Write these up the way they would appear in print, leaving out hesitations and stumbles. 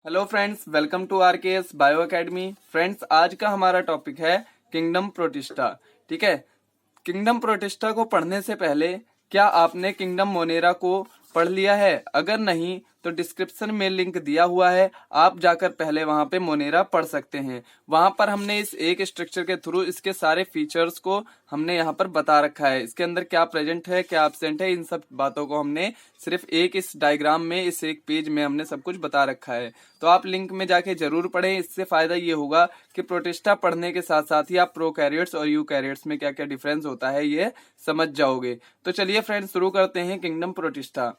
Hello friends, welcome to RKS bio academy. Friends, आज का हमारा टॉपिक है किंगडम प्रोटिस्टा। ठीक है, किंगडम प्रोटिस्टा को पढ़ने से पहले क्या आपने किंगडम मोनेरा को पढ़ लिया है? अगर नहीं तो डिस्क्रिप्शन में लिंक दिया हुआ है, आप जाकर पहले वहां पे मोनेरा पढ़ सकते हैं। वहां पर हमने इस एक स्ट्रक्चर के थ्रू इसके सारे फीचर्स को हमने यहाँ पर बता रखा है। इसके अंदर क्या प्रेजेंट है, क्या एब्सेंट है, इन सब बातों को हमने सिर्फ एक इस डायग्राम में, इस एक पेज में हमने सब कुछ बता रखा है। तो आप लिंक में जाके जरूर पढ़ें। इससे फायदा ये होगा कि प्रोटिस्टा पढ़ने के साथ साथ ही आप प्रोकैरियोट्स और यूकैरियोट्स में क्या क्या डिफरेंस होता है ये समझ जाओगे। तो चलिए फ्रेंड्स, शुरू करते हैं किंगडम प्रोटिस्टा।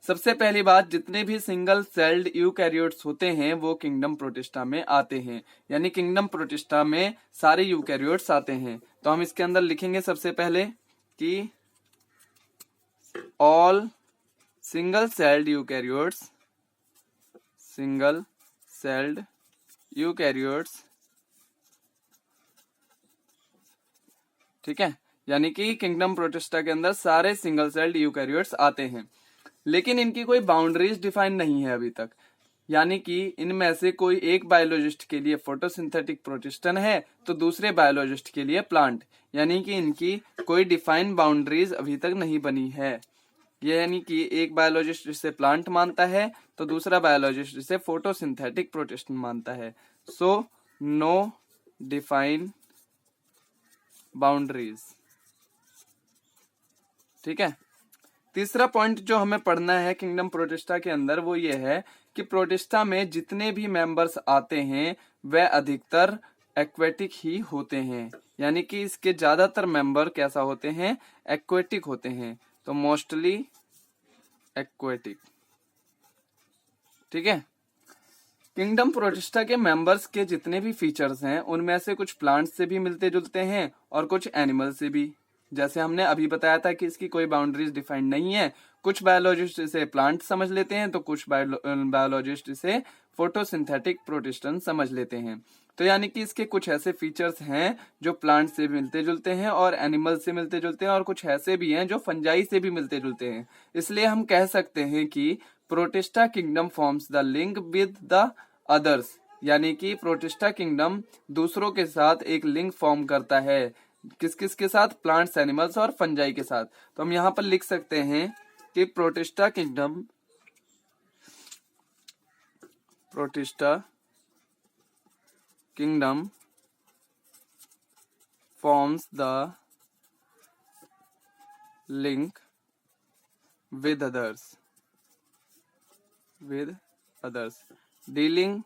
सबसे पहली बात, जितने भी सिंगल सेल्ड यूकैरियोट्स होते हैं वो किंगडम प्रोटिस्टा में आते हैं, यानी किंगडम प्रोटिस्टा में सारे यूकैरियोट्स आते हैं। तो हम इसके अंदर लिखेंगे सबसे पहले कि ऑल सिंगल सेल्ड यूकैरियोट्स, ठीक है, यानी कि किंगडम प्रोटिस्टा के अंदर सारे सिंगल सेल्ड यूकैरियोट्स आते हैं। लेकिन इनकी कोई बाउंड्रीज डिफाइन नहीं है अभी तक, यानी कि इनमें से कोई एक बायोलॉजिस्ट के लिए फोटोसिंथेटिक प्रोटिस्टन है तो दूसरे बायोलॉजिस्ट के लिए प्लांट, यानी कि इनकी कोई डिफाइन बाउंड्रीज अभी तक नहीं बनी है। ये यानी कि एक बायोलॉजिस्ट जिसे प्लांट मानता है तो दूसरा बायोलॉजिस्ट जिसे फोटोसिंथेटिक प्रोटिस्टन मानता है। So no define boundaries. ठीक है, तीसरा पॉइंट जो हमें पढ़ना है किंगडम प्रोटिस्टा के अंदर वो ये है कि प्रोटिस्टा में जितने भी मेंबर्स आते हैं वह अधिकतर एक्वेटिक ही होते हैं, यानी कि इसके ज्यादातर मेंबर कैसा होते हैं, एक्वेटिक होते हैं। तो मोस्टली एक्वेटिक। ठीक है, किंगडम प्रोटिस्टा के मेंबर्स के जितने भी फीचर्स हैं उनमें से कुछ प्लांट्स से भी मिलते जुलते हैं और कुछ एनिमल से भी। जैसे हमने अभी बताया था कि इसकी कोई बाउंड्रीज डिफाइंड नहीं है। कुछ बायोलॉजिस्ट इसे प्लांट समझ लेते हैं तो कुछ बायोलॉजिस्ट इसे फोटोसिंथेटिक प्रोटिस्टन समझ लेते हैं। तो यानी कि इसके कुछ ऐसे फीचर्स हैं जो प्लांट से मिलते जुलते हैं और एनिमल से मिलते जुलते हैं, और कुछ ऐसे भी हैं जो फंजाई से भी मिलते जुलते हैं। इसलिए हम कह सकते हैं कि protista kingdom forms the link with the others, यानी कि प्रोटिस्टा किंगडम दूसरों के साथ एक लिंक फॉर्म करता है। किस किस के साथ? प्लांट्स, एनिमल्स और फंजाई के साथ। तो हम यहाँ पर लिख सकते हैं कि protista kingdom forms the link with others, dealing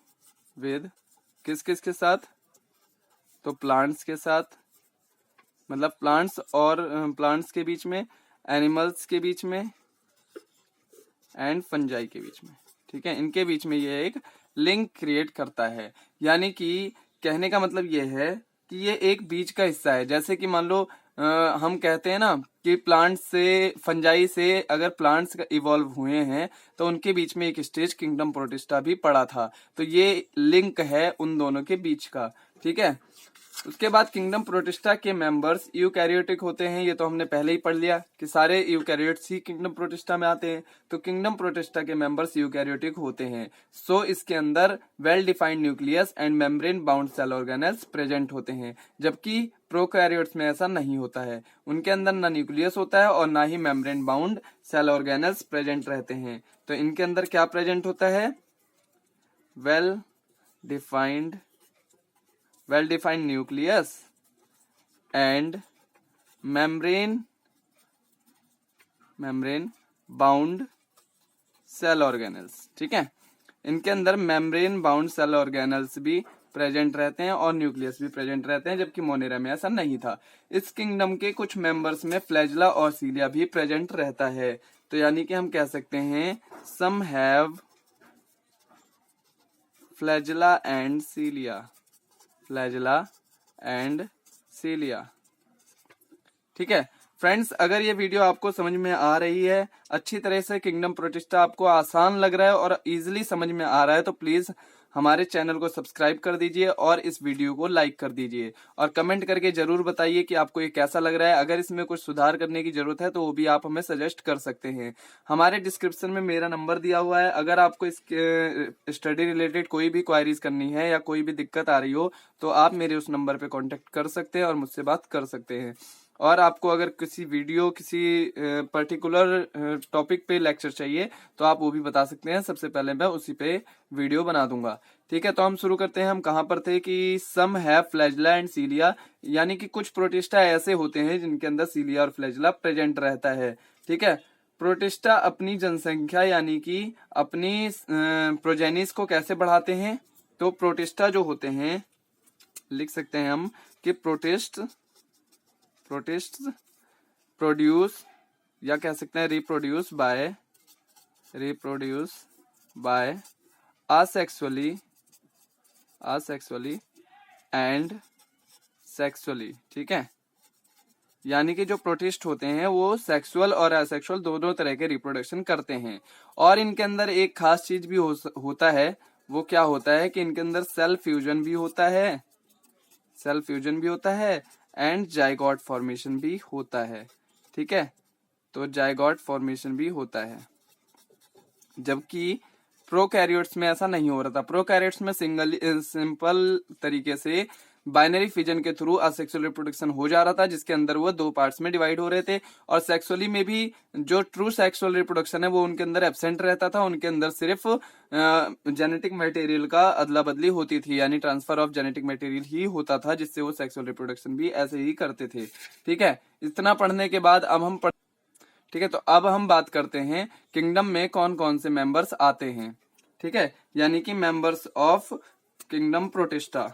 with किस किस के साथ? तो प्लांट्स के साथ, मतलब प्लांट्स के बीच में, एनिमल्स के बीच में एंड फंजाई के बीच में। ठीक है, इनके बीच में ये एक लिंक क्रिएट करता है। यानी कि कहने का मतलब ये है कि ये एक बीच का हिस्सा है। जैसे कि मान लो हम कहते हैं ना कि प्लांट्स से, फंजाई से अगर प्लांट्स इवॉल्व हुए हैं तो उनके बीच में एक स्टेज किंगडम प्रोटिस्टा भी पड़ा था। तो ये लिंक है उन दोनों के बीच का। ठीक है, उसके बाद किंगडम प्रोटिस्टा के मेंबर्स यूकैरियोटिक होते हैं। ये तो हमने पहले ही पढ़ लिया कि सारे यूकैरियोट्स ही किंगडम प्रोटिस्टा में आते हैं। तो किंगडम प्रोटिस्टा के मेंबर्स यूकैरियोटिक होते हैं। सो इसके अंदर well defined nucleus and membrane bound cell organelles present होते हैं, जबकि प्रोकैरियोट्स में ऐसा नहीं होता है। उनके अंदर ना न्यूक्लियस होता है और ना ही membrane bound cell organelles present रहते हैं। तो इनके अंदर क्या प्रेजेंट होता है? Well defined nucleus and membrane bound cell organelles. ठीक है, इनके अंदर मेम्ब्रेन बाउंड सेल ऑर्गेनेल्स भी प्रेजेंट रहते हैं और न्यूक्लियस भी प्रेजेंट रहते हैं, जबकि मोनेरा में ऐसा नहीं था। इस किंगडम के कुछ मेंबर्स में फ्लैजिला और सीलिया भी प्रेजेंट रहता है। तो यानी कि हम कह सकते हैं सम हैव फ्लैजिला एंड सीलिया। ठीक है, फ्रेंड्स, अगर ये वीडियो आपको समझ में आ रही है, अच्छी तरह से किंगडम प्रोटिस्टा आपको आसान लग रहा है और इजीली समझ में आ रहा है, तो प्लीज हमारे चैनल को सब्सक्राइब कर दीजिए और इस वीडियो को लाइक कर दीजिए और कमेंट करके जरूर बताइए कि आपको ये कैसा लग रहा है। अगर इसमें कुछ सुधार करने की जरूरत है तो वो भी आप हमें सजेस्ट कर सकते हैं। हमारे डिस्क्रिप्शन में मेरा नंबर दिया हुआ है। अगर आपको इस स्टडी रिलेटेड कोई भी क्वायरीज करनी है या कोई भी दिक्कत आ रही हो तो आप मेरे उस नंबर पे कांटेक्ट कर सकते हैं और मुझसे बात कर सकते हैं। और आपको अगर किसी वीडियो किसी पर्टिकुलर टॉपिक पे लेक्चर चाहिए तो आप वो भी बता सकते हैं। सबसे पहले मैं उसी पे वीडियो बना दूंगा। ठीक है, तो हम शुरू करते हैं। हम कहाँ पर थे कि सम है फ्लैजला एंड सीलिया, यानी कि कुछ प्रोटिस्टा ऐसे होते हैं जिनके अंदर सीलिया और फ्लैजला प्रेजेंट रहता है। ठीक है, प्रोटिस्टा अपनी जनसंख्या यानी कि अपनी प्रोजेनिस को कैसे बढ़ाते हैं? तो प्रोटिस्टा जो होते हैं, लिख सकते हैं हम कि प्रोटिस्ट प्रोड्यूस या कह सकते हैं reproduce by asexually and sexually. ठीक है, यानी कि जो प्रोटिस्ट होते हैं वो सेक्सुअल और असेक्सुअल दोनों तरह के रिप्रोडक्शन करते हैं। और इनके अंदर एक खास चीज भी होता है। वो क्या होता है कि इनके अंदर सेल फ्यूजन भी होता है एंड जाइगोट फॉर्मेशन भी होता है। ठीक है, तो जाइगोट फॉर्मेशन भी होता है, जबकि प्रोकैरियोट्स में ऐसा नहीं हो रहा था। प्रोकैरियोट्स में सिंपल तरीके से बाइनरी फिजन के थ्रू असेक्सुअल रिप्रोडक्शन हो जा रहा था, जिसके अंदर वो दो पार्ट्स में डिवाइड हो रहे थे। और सेक्सुअली में भी जो ट्रू सेक्सुअल रिप्रोडक्शन है वो उनके अंदर एब्सेंट रहता था। उनके अंदर सिर्फ जेनेटिक मटेरियल का अदला बदली होती थी, यानी ट्रांसफर ऑफ जेनेटिक मटेरियल ही होता था, जिससे वो सेक्सुअल रिप्रोडक्शन भी ऐसे ही करते थे। ठीक है, इतना पढ़ने के बाद अब हम ठीक है, तो अब हम बात करते हैं किंगडम में कौन कौन से मेंबर्स आते हैं। ठीक है, यानी कि मेंबर्स ऑफ किंगडम प्रोटिस्टा।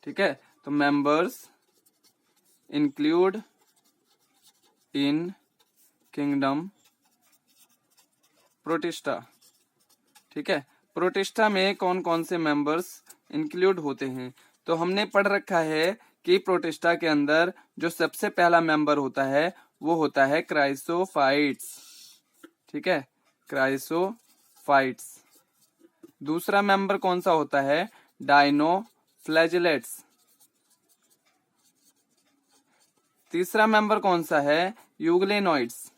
ठीक है, तो members include in kingdom protista. ठीक है, प्रोटिस्टा में कौन कौन से मेंबर्स इंक्लूड होते हैं? तो हमने पढ़ रखा है कि प्रोटिस्टा के अंदर जो सबसे पहला मेंबर होता है वो होता है क्राइसोफाइट्स। ठीक है, क्राइसोफाइट्स। दूसरा मेंबर कौन सा होता है? डायनोफ्लैजिलेट्स। तीसरा मेंबर कौन सा है? यूग्लेनोइड्स।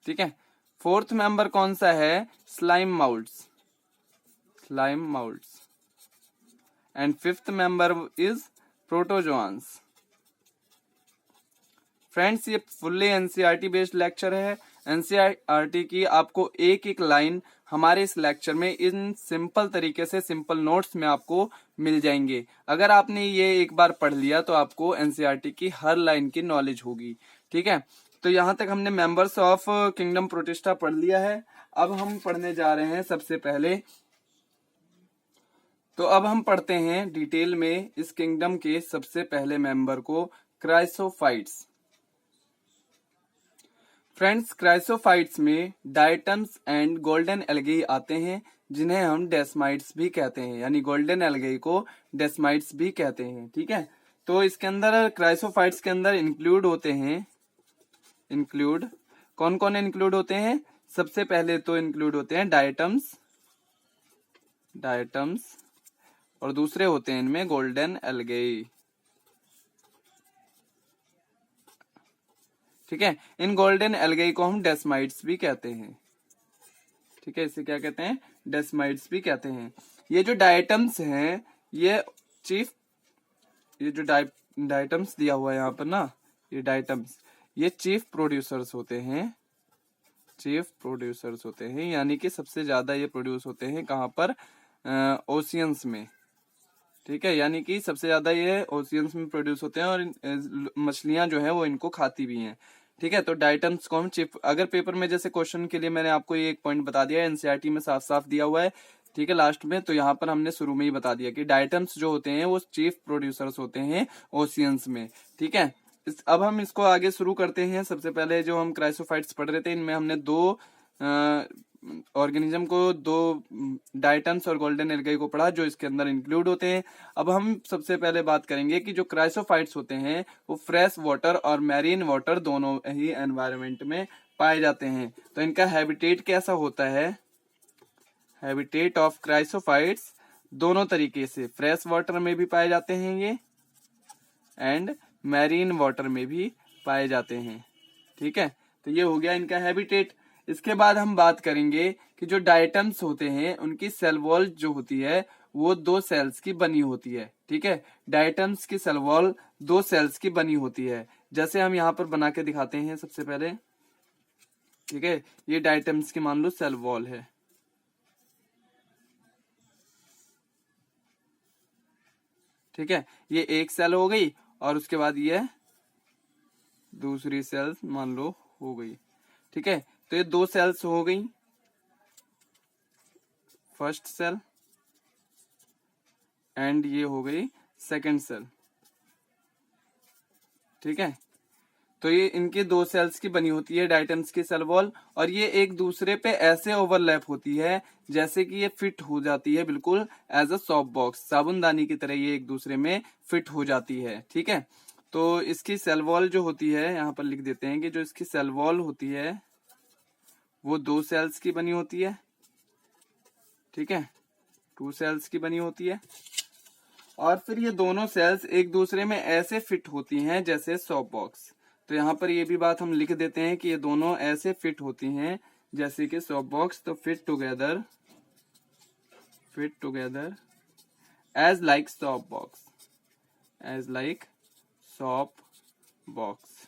ठीक है, फोर्थ मेंबर कौन सा है? Slime moulds. And fifth member is protozoans. Friends, ये फुल्ली एनसीईआरटी बेस्ड लेक्चर है। एनसीईआरटी की आपको एक एक लाइन हमारे इस लेक्चर में इन सिंपल तरीके से सिंपल नोट्स में आपको मिल जाएंगे। अगर आपने ये एक बार पढ़ लिया तो आपको एनसीईआरटी की हर लाइन की नॉलेज होगी। ठीक है, तो यहां तक हमने मेंबर्स ऑफ किंगडम प्रोटिस्टा पढ़ लिया है। अब हम पढ़ने जा रहे हैं सबसे पहले, तो अब हम पढ़ते हैं डिटेल में इस किंगडम के सबसे पहले मेंबर को, क्राइसोफाइट्स। फ्रेंड्स, क्राइसोफाइट्स में डायटम्स एंड गोल्डन एल्गी आते हैं, जिन्हें हम डेस्माइट्स भी कहते हैं, यानी गोल्डन एल्गी को डेस्माइट्स भी कहते हैं। ठीक है, तो इसके अंदर क्राइसोफाइट्स के अंदर इंक्लूड कौन कौन इंक्लूड होते हैं? सबसे पहले तो इंक्लूड होते हैं डायटम्स, और दूसरे होते हैं इनमें गोल्डन एल्गी। ठीक है, इन गोल्डन एल्गी को हम डेस्माइट्स भी कहते हैं। ठीक है, इसे क्या कहते हैं? डेस्माइट्स भी कहते हैं। ये जो डायटम्स हैं, ये जो डायटम्स दिया हुआ है यहाँ पर ना, ये डायटम्स, ये चीफ प्रोड्यूसर्स होते हैं, यानी कि सबसे ज्यादा ये प्रोड्यूस होते हैं कहाँ पर? ओशियंस में। ठीक है, यानी कि सबसे ज्यादा ये ओशियंस में प्रोड्यूस होते हैं और मछलियां जो है वो इनको खाती भी हैं। ठीक है, तो डायटम्स को हम चीफ, अगर पेपर में जैसे क्वेश्चन के लिए मैंने आपको ये एक पॉइंट बता दिया है, एनसीईआरटी में साफ साफ दिया हुआ है। ठीक है, लास्ट में, तो यहाँ पर हमने शुरू में ही बता दिया कि डायटम्स जो होते हैं वो चीफ प्रोड्यूसर्स होते हैं ओशियंस में। ठीक है, अब हम इसको आगे शुरू करते हैं। सबसे पहले जो हम क्राइसोफाइट्स पढ़ रहे थे, इनमें हमने दो ऑर्गेनिज्म को, दो डायटम्स और गोल्डन एल्गाई को पढ़ा जो इसके अंदर इंक्लूड होते हैं। अब हम सबसे पहले बात करेंगे कि जो क्राइसोफाइट्स होते हैं वो फ्रेश वाटर और मैरीन वाटर दोनों ही एनवायरनमेंट में पाए जाते हैं। तो इनका हैबिटेट कैसा होता है? हैबिटेट ऑफ क्राइसोफाइट्स दोनों तरीके से, फ्रेश वाटर में भी पाए जाते हैं ये एंड मैरीन वाटर में भी पाए जाते हैं। ठीक है, तो ये हो गया इनका हैबिटेट। इसके बाद हम बात करेंगे कि जो डायटम्स होते हैं उनकी सेल वॉल जो होती है वो 2 सेल्स की बनी होती है। ठीक है, डायटम्स की सेल वॉल 2 सेल्स की बनी होती है, जैसे हम यहाँ पर बना के दिखाते हैं सबसे पहले। ठीक है, ये डायटम्स की मान लो सेल वॉल है। ठीक है, ये एक सेल हो गई और उसके बाद ये दूसरी सेल मान लो हो गई। ठीक है, तो ये 2 सेल्स हो गई, फर्स्ट सेल एंड ये हो गई सेकंड सेल। ठीक है, तो ये इनके 2 सेल्स की बनी होती है डायटम्स की सेल वॉल, और ये एक दूसरे पे ऐसे ओवरलैप होती है जैसे कि ये फिट हो जाती है बिल्कुल एज अ सॉप बॉक्स, साबुनदानी की तरह ये एक दूसरे में फिट हो जाती है। ठीक है, तो इसकी सेल वॉल जो होती है, यहाँ पर लिख देते हैं कि जो इसकी सेल वॉल होती है वो 2 सेल्स की बनी होती है। ठीक है, 2 सेल्स की बनी होती है, और फिर ये दोनों सेल्स एक दूसरे में ऐसे फिट होती हैं जैसे सॉप बॉक्स। तो यहाँ पर ये भी बात हम लिख देते हैं कि ये दोनों ऐसे फिट होती हैं जैसे कि सॉप बॉक्स। तो fit together as like soap box, as like soap box.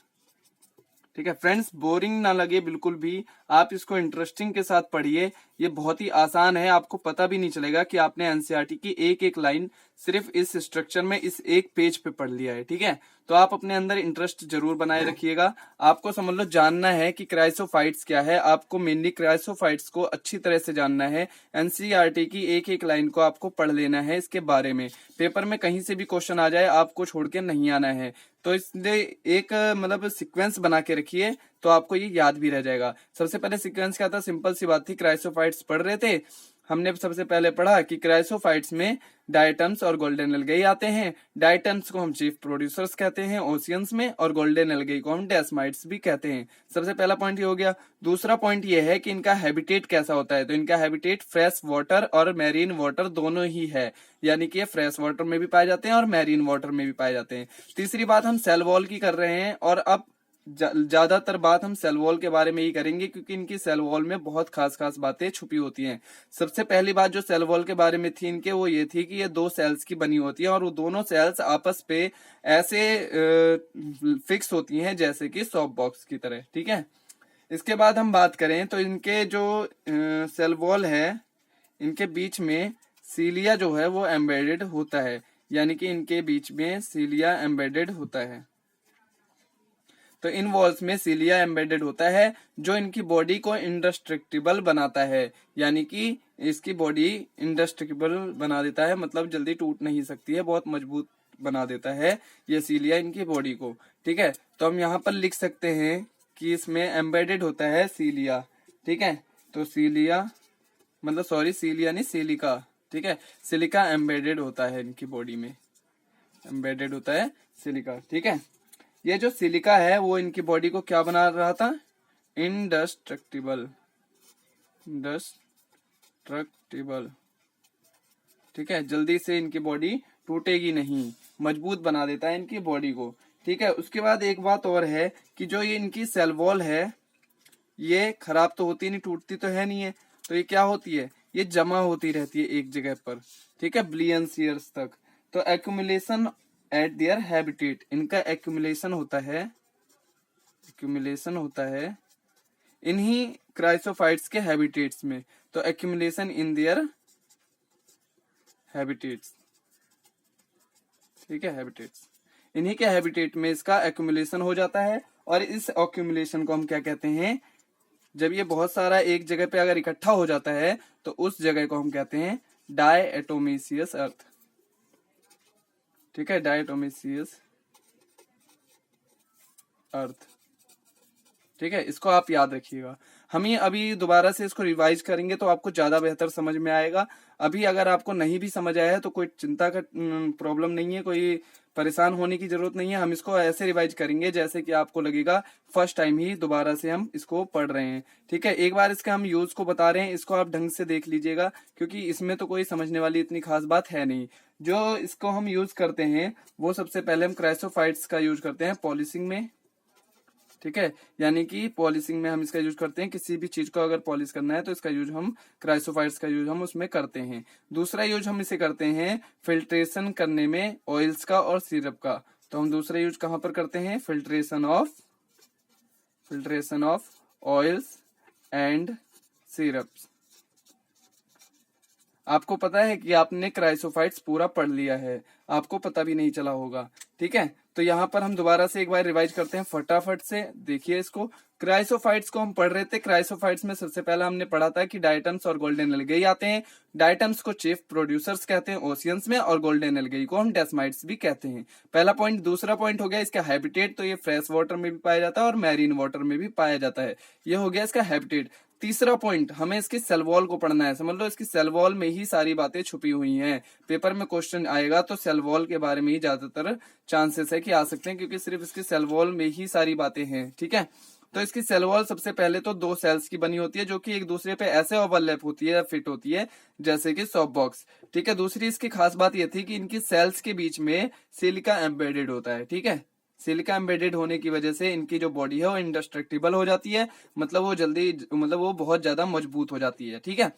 ठीक है फ्रेंड्स, बोरिंग ना लगे बिल्कुल भी, आप इसको इंटरेस्टिंग के साथ पढ़िए। ये बहुत ही आसान है, आपको पता भी नहीं चलेगा कि आपने एनसीईआरटी की एक एक लाइन सिर्फ इस स्ट्रक्चर में इस एक पेज पे पढ़ लिया है। ठीक है, तो आप अपने अंदर इंटरेस्ट जरूर बनाए रखिएगा। आपको समझ लो जानना है कि क्राइसोफाइट्स क्या है, आपको मेनली क्राइसोफाइट्स को अच्छी तरह से जानना है। एनसीईआरटी की एक एक लाइन को आपको पढ़ लेना है इसके बारे में। पेपर में कहीं से भी क्वेश्चन आ जाए आपको छोड़ के नहीं आना है, तो इसलिए एक मतलब सीक्वेंस बना के रखिए तो आपको ये याद भी रह जाएगा। सबसे पहले सीक्वेंस क्या था, सिंपल सी बात थी, क्राइसोफाइट्स पढ़ रहे थे। हमने सबसे पहले पढ़ा कि क्राइसोफाइट्स में डायटम्स और गोल्डन एल्गाई आते हैं। डायटम्स को हम चीफ प्रोड्यूसर्स कहते हैं ओशियंस में, और गोल्डन एल्गाई को हम डेस्माइट्स भी कहते हैं। सबसे पहला पॉइंट ये हो गया। दूसरा पॉइंट ये है कि इनका हैबिटेट कैसा होता है, तो इनका हैबिटेट फ्रेश वाटर और मैरीन वाटर दोनों ही है, यानी कि ये फ्रेश वाटर में भी पाए जाते हैं और मैरीन वाटर में भी पाए जाते हैं। तीसरी बात हम सेल वॉल की कर रहे हैं, और अब ज्यादातर बात हम सेल वॉल के बारे में ही करेंगे क्योंकि इनकी सेल वॉल में बहुत खास खास बातें छुपी होती हैं। सबसे पहली बात जो सेल वॉल के बारे में थी इनके, वो ये थी कि ये 2 सेल्स की बनी होती है और वो दोनों सेल्स आपस पे ऐसे फिक्स होती हैं जैसे कि सॉप बॉक्स की तरह। ठीक है, इसके बाद हम बात करें तो इनके जो सेल वॉल है इनके बीच में सीलिया जो है वो एम्बेडेड होता है, यानी कि इनके बीच में सीलिया एम्बेडेड होता है। तो इन वॉल्स में सीलिया एम्बेडेड होता है जो इनकी बॉडी को इंडेस्ट्रक्टिबल बनाता है, यानी कि इसकी बॉडी इंडेस्ट्रक्टिबल बना देता है, मतलब जल्दी टूट नहीं सकती है, बहुत मजबूत बना देता है ये सीलिया इनकी बॉडी को। ठीक है, तो हम यहाँ पर लिख सकते हैं कि इसमें एम्बेडेड होता है सीलिया। ठीक है, तो सीलिया मतलब सॉरी सीलिया नहीं सिलिका। ठीक है, सिलिका एम्बेडेड होता है इनकी बॉडी में, एम्बेडेड होता है सिलिका। ठीक है, ये जो सिलिका है वो इनकी बॉडी को क्या बना रहा था, इंडेस्ट्रक्टिबल, इंडेस्ट्रक्टिबल। ठीक है, जल्दी से इनकी बॉडी टूटेगी नहीं, मजबूत बना देता है इनकी बॉडी को। ठीक है, उसके बाद एक बात और है कि जो ये इनकी सेल वॉल है ये खराब तो होती नहीं, टूटती तो है नहीं है, तो ये क्या होती है, ये जमा होती रहती है एक जगह पर। ठीक है, बिलियंस ईयर्स तक। तो एक्यूमुलेशन एट देयर हैबिटेट, इनका एक्यूमुलेशन होता है, एक्यूमुलेशन होता है इन्हीं क्राइसोफाइट्स के हैबिटेट्स में। तो एक्यूमुलेशन इन देयर हैबिटेट्स। ठीक है, हैबिटेट्स, इन्हीं के हैबिटेट में इसका एक्यूमुलेशन हो जाता है, और इस एक्यूमुलेशन को हम क्या कहते हैं, जब ये बहुत सारा एक जगह पे अगर इकट्ठा हो जाता है तो उस जगह को हम कहते हैं डायटोमिशियस अर्थ। ठीक है, डायटोमिशियस अर्थ। ठीक है, इसको आप याद रखिएगा। हम ही अभी दोबारा से इसको रिवाइज करेंगे तो आपको ज्यादा बेहतर समझ में आएगा। अभी अगर आपको नहीं भी समझ आया है तो कोई चिंता का प्रॉब्लम नहीं है, कोई परेशान होने की जरूरत नहीं है। हम इसको ऐसे रिवाइज करेंगे जैसे कि आपको लगेगा फर्स्ट टाइम ही दोबारा से हम इसको पढ़ रहे हैं। ठीक है, एक बार इसका हम यूज को बता रहे हैं, इसको आप ढंग से देख लीजिएगा क्योंकि इसमें तो कोई समझने वाली इतनी खास बात है नहीं। जो इसको हम यूज करते हैं वो सबसे पहले हम क्राइसोफाइट्स का यूज करते हैं पॉलिशिंग में। ठीक है, यानी कि पॉलिशिंग में हम इसका यूज करते हैं, किसी भी चीज को अगर पॉलिश करना है तो इसका यूज हम क्राइसोफाइट्स का यूज हम उसमें करते हैं। दूसरा यूज हम इसे करते हैं फिल्ट्रेशन करने में ऑयल्स का और सिरप का। तो हम दूसरा यूज कहां पर करते हैं, filtration of oils and syrups. आपको पता है कि आपने क्राइसोफाइट्स पूरा पढ़ लिया है, आपको पता भी नहीं चला होगा। ठीक है, तो यहाँ पर हम दोबारा से एक बार रिवाइज करते हैं फटाफट से। देखिए इसको, क्राइसोफाइट्स को हम पढ़ रहे थे। क्राइसोफाइट्स में सबसे पहला हमने पढ़ा था कि डायटम्स और गोल्डन एल्गेई आते हैं। डायटम्स को चीफ प्रोड्यूसर्स कहते हैं ओशियंस में, और गोल्डन एल्गेई को हम डेस्माइट्स भी कहते हैं। पहला पॉइंट। दूसरा पॉइंट हो गया इसका हैबिटेट, तो ये फ्रेश वाटर में भी पाया जाता है और मैरीन वाटर में भी पाया जाता है। ये हो गया इसका हैबिटेट। तीसरा पॉइंट, हमें इसकी सेल वॉल को पढ़ना है। समझ लो इसकी सेल वॉल में ही सारी बातें छुपी हुई हैं। पेपर में क्वेश्चन आएगा तो सेल वॉल के बारे में ही ज्यादातर चांसेस है कि आ सकते हैं, क्योंकि सिर्फ इसकी सेल वॉल में ही सारी बातें हैं। ठीक है, तो इसकी सेल वॉल सबसे पहले तो दो सेल्स की बनी होती है जो कि एक दूसरे पे ऐसे ओवरलैप होती है, फिट होती है जैसे कि सॉफ्ट बॉक्स। ठीक है, दूसरी इसकी खास बात यह थी कि इनकी सेल्स के बीच में सिलिका एम्बेडेड होता है। ठीक है, सिलिका एम्बेडेड होने की वजह से इनकी जो बॉडी है वो इंडेस्ट्रक्टिबल हो जाती है, मतलब वो बहुत ज्यादा मजबूत हो जाती है। ठीक है,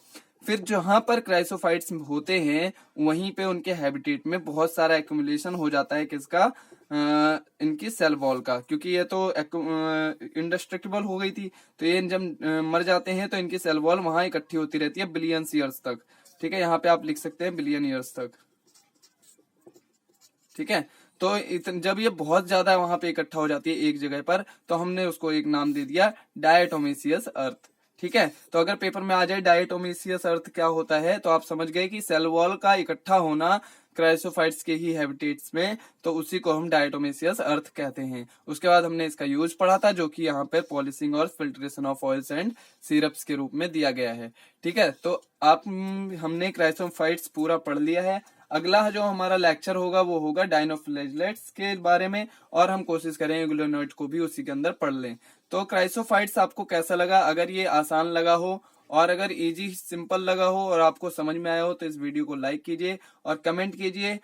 फिर जहां पर क्राइसोफाइट्स होते हैं वहीं पे उनके हैबिटेट में बहुत सारा एक्यूमुलेशन हो जाता है किसका, इनकी सेल वॉल का, क्योंकि ये तो इंडेस्ट्रक्टिबल हो गई थी। तो ये जब मर जाते हैं तो इनकी सेल वॉल वहां इकट्ठी होती रहती है बिलियन ईयर्स तक। ठीक है, यहाँ पे आप लिख सकते हैं बिलियन ईयर्स तक। ठीक है, तो जब ये बहुत ज्यादा वहां पे इकट्ठा हो जाती है एक जगह पर, तो हमने उसको एक नाम दे दिया डायटोमेसियस अर्थ। ठीक है, तो अगर पेपर में आ जाए डायटोमेसियस अर्थ क्या होता है, तो आप समझ गए कि सेल वॉल का इकट्ठा होना क्राइसोफाइट्स के ही हैबिटेट्स में, तो उसी को हम डायटोमेसियस अर्थ कहते हैं। उसके बाद हमने इसका यूज पढ़ा था जो कि यहाँ पे पॉलिशिंग और filtration of oils and syrups के रूप में दिया गया है। ठीक है, तो हमने क्राइसोफाइट्स पूरा पढ़ लिया है। अगला जो हमारा लेक्चर होगा वो होगा डायनोफ्लैगेलेट्स के बारे में, और हम कोशिश करेंगे ग्लूनोइड को भी उसी के अंदर पढ़ लें। तो क्राइसोफाइट्स आपको कैसा लगा? अगर ये आसान लगा हो और अगर इजी सिंपल लगा हो और आपको समझ में आया हो तो इस वीडियो को लाइक कीजिए और कमेंट कीजिए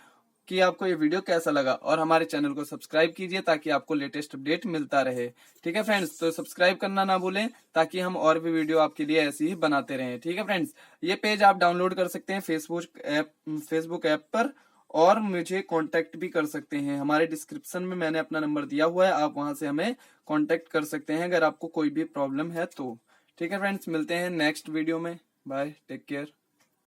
कि आपको ये वीडियो कैसा लगा, और हमारे चैनल को सब्सक्राइब कीजिए ताकि आपको लेटेस्ट अपडेट मिलता रहे। ठीक है फ्रेंड्स, तो सब्सक्राइब करना ना भूलें ताकि हम और भी वीडियो आपके लिए ऐसी ही बनाते रहें। ठीक है फ्रेंड्स, ये पेज आप डाउनलोड कर सकते हैं फेसबुक ऐप पर, और मुझे कांटेक्ट भी कर सकते हैं। हमारे डिस्क्रिप्शन में मैंने अपना नंबर दिया हुआ है, आप वहां से हमें कांटेक्ट कर सकते हैं अगर आपको कोई भी प्रॉब्लम है तो। ठीक है फ्रेंड्स, मिलते हैं नेक्स्ट वीडियो में। Bye, take care.